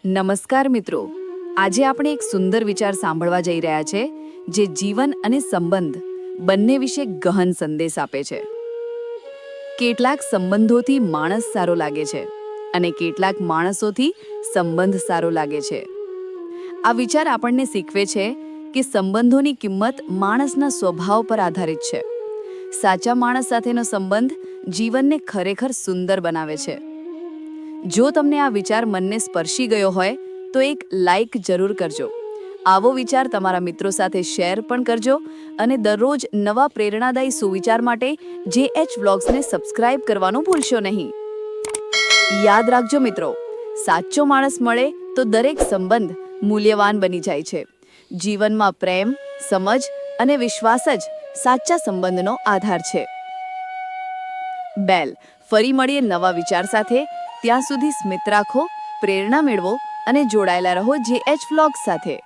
નમસ્કાર મિત્રો, આજે આપણે એક સુંદર વિચાર સાંભળવા જઈ રહ્યા છે જે જીવન અને સંબંધ બંને વિશે ગહન સંદેશ આપે છે. કેટલાક સંબંધોથી માણસ સારો લાગે છે અને કેટલાક માણસોથી સંબંધ સારો લાગે છે. આ વિચાર આપણને શીખવે છે કે સંબંધોની કિંમત માણસના સ્વભાવ પર આધારિત છે. સાચા માણસ સાથેનો સંબંધ જીવનને ખરેખર સુંદર બનાવે છે. જો તમને આ વિચાર મનને સ્પર્શી ગયો હોય તો એક લાઈક જરૂર કરજો. આવો વિચાર તમારા મિત્રો સાથે શેર પણ કરજો અને દરરોજ નવા પ્રેરણાદાયી સુવિચાર માટે JH વ્લોગ્સને સબસ્ક્રાઇબ કરવાનું ભૂલશો નહીં. યાદ રાખજો મિત્રો, સાચો માણસ મળે તો દરેક સંબંધ મૂલ્યવાન બની જાય છે. જીવનમાં પ્રેમ, સમજ અને વિશ્વાસ જ સાચા સંબંધનો આધાર છે. ફરી મળીએ નવા વિચાર સાથે. ત્યાં સુધી સ્મિત રાખો, પ્રેરણા મેળવો અને જોડાયેલા રહો JH વ્લોગ્સ સાથે.